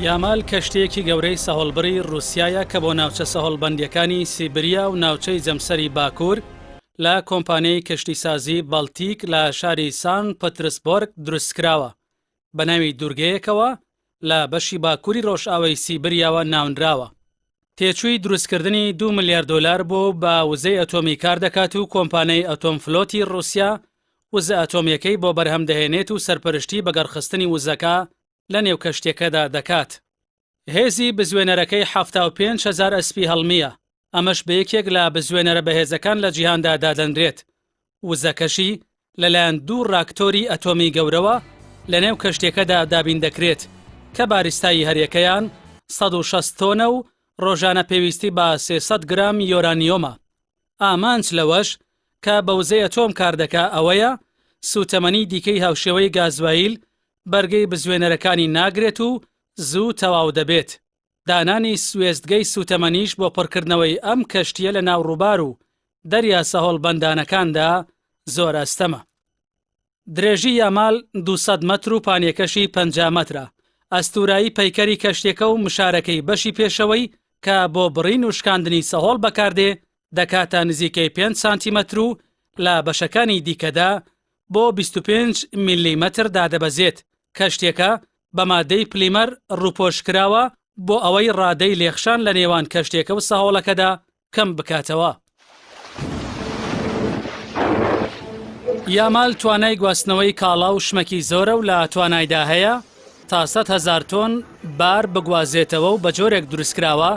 یامال کەشتەیەکی گەورەی سەهۆڵبڕی رووسایە کە بۆ ناوچە سەهۆڵبەندیەکانی سیبریا و ناوچەی جەمسەری باکوور لە کۆمپانیای کەشتیسازی باڵتیک لە شاری سان پەترسبۆرگ دروستکراوە بە ناوی دوورگەیەکەوە لە بەشی باکووری ڕۆژئاوای سیبریاوە ناونراوە. تێچووی دروستکردنی 2 ملیار دۆلار بۆ بە وزەی ئەتۆمی کار دەکات و کۆمپانیای ئەتۆم فلۆتی رووسیا وزە ئەتۆمیەکەی بۆ بەرهەم دەهێنێت و سەرپەرشتی بەگەڕخستنی وزەکە لە نێو کەشتێکەدا دەکات. هێزی بزوێنەرەکەی 75,000 ئەسپی هەڵمیە، ئەمەش بەیەکێک لە بزوێنەرە بەهێزەکان لە جیهاندا دادەنرێت. وزەکەشی لەلایەن 2 ڕاکتۆری ئەتۆمی گەورەوە لە نێو کەشتێکەدا دابین دەکرێت کە باریستایی هەریەکەیان 160 تۆنە و ڕۆژانە پێویستی بە 300 گرام یۆرانیۆمە. ئامانج لەوەش کە بە وزەی ئەتۆم کار دەکا ئەوەیە سوتەمەنی دیکەی هاوشێوەی گازوایل بەرگەی بزوێنەرەکانی ناگرێت و زوو تەواو دەبێت. دانانی سوێستگەی سوتەمەنیش بۆ پڕکردنەوەی ئەم کەشتیە لە ناو ڕووبار و دەریا سەهۆڵبەندانەکاندا زۆر ئەستەمە. درێژی یامال 200 مەتر و پانیەکەشی 50 مەترە. ئەستورایی پەیکەری کەشتێکە و مشارەکەی بەشی پێشەوەی کە بۆ بڕین و شکاندنی سەهۆڵ بەکاردێ دەکاتە نزیکەی 5 سانتیمەتر و لە بەشەکانی دیکەدا بۆ 25 میلیمەتر دادەبەزێت. کەشتێکە بە مادەی پلیمەر ڕووپۆشکراوە بۆ ئەوەی ڕادەی لێخشان لە نێوان کەشتێکە و سەهۆڵەکەدا کەم بکاتەوە. یامال توانای گواستنەوەی کاڵا و شمەکی زۆرە و لە توانایدا هەیە تا 100,000 تۆن بار بگوازێتەوە و بە جۆرێک دروستکراوە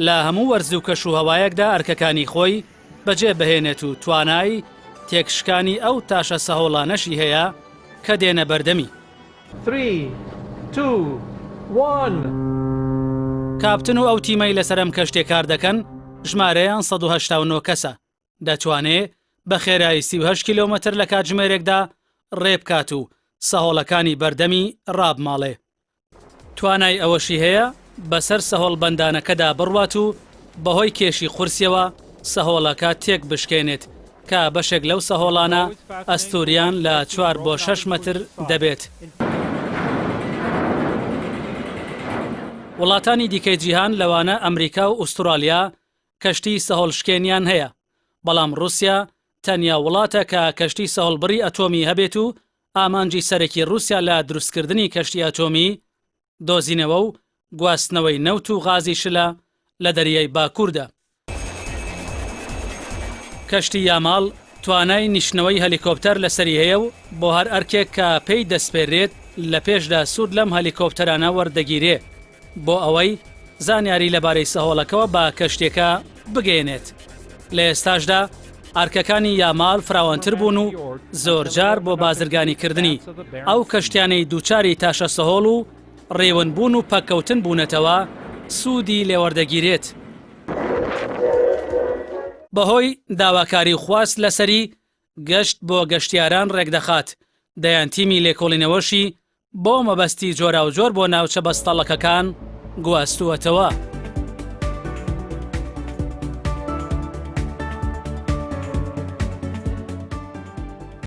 لە هەموو وەرز و کەش و هەوایەکدا ئەرکەکانی خۆی بەجێ بهێنێت و توانای تێکشکانی ئەو تاشە سەهۆڵانەشی هەیە کە دێنە بەردەمی. 3، 2، 1. کاپتن و ئەو تیمەی لەسەرم کەشتێک کار دەکەن ژمارەیان 189 کەسە. دەتوانێت بە خێرایی 38 کیلۆمەتر لە کاتژمێرێکدا ڕێبکات و سەهۆڵەکانی بەردەمی ڕابماڵێ. توانای ئەوەشی هەیە بەسەر سەهۆڵبەندانەکەدا بڕوات و بەهۆی کێشی قورسیەوە سەهۆڵەکە تێک بشکێنێت کە بەشێک لەو سەهۆڵانە ئەستوریان لە 4 بۆ 6 مەتر دەبێت. وڵاتانی دیکەی جیهان لەوانە ئەمریکا و ئوسترالیا کەشتی سەهۆڵشکێنیان هەیە، بەڵام رووسیا تەنیا وڵاتە کە کەشتی سەهۆڵبڕی ئەتۆمی هەبێت و ئامانجی سەرەکی رووسیا لە دروستکردنی کەشتی ئەتۆمی دۆزینەوە و گواستنەوەی نەوت و غازی شلە لە دەریای باکووردا. کەشتی یامال توانای نیشتنەوەی هەلیکۆپتەر لەسەری هەیە و بۆ هەر ئەرکێک کە پێی دەسپێرێت لە پێشدا سوود لەم هەلیکۆپتەرانە وەردەگیرێ بۆ ئەوەی زانیاری لەبارەی سەهۆڵەکەوە بە کەشتێکە بگەێنێت. لە ئێستاشدا ئارکەکانی یامال فراوانتر بوون و زۆرجار بۆ بازرگانیکردنی ئەو کەشتیانەی دووچاری تاشە سەهۆڵ و ڕێونبوون و پەککەوتن بوونەتەوە سوودی لێوەردەگیرێت. بەهۆی داواکاری خواست لەسەری گەشت بۆ گەشتیاران ڕێکدەخات، دەیان تیمی لێکۆڵینەوەشی بۆ مەبەستی جۆرا و جۆر بۆ ناوچە بەستەڵەکەکان گواستووەتەوە.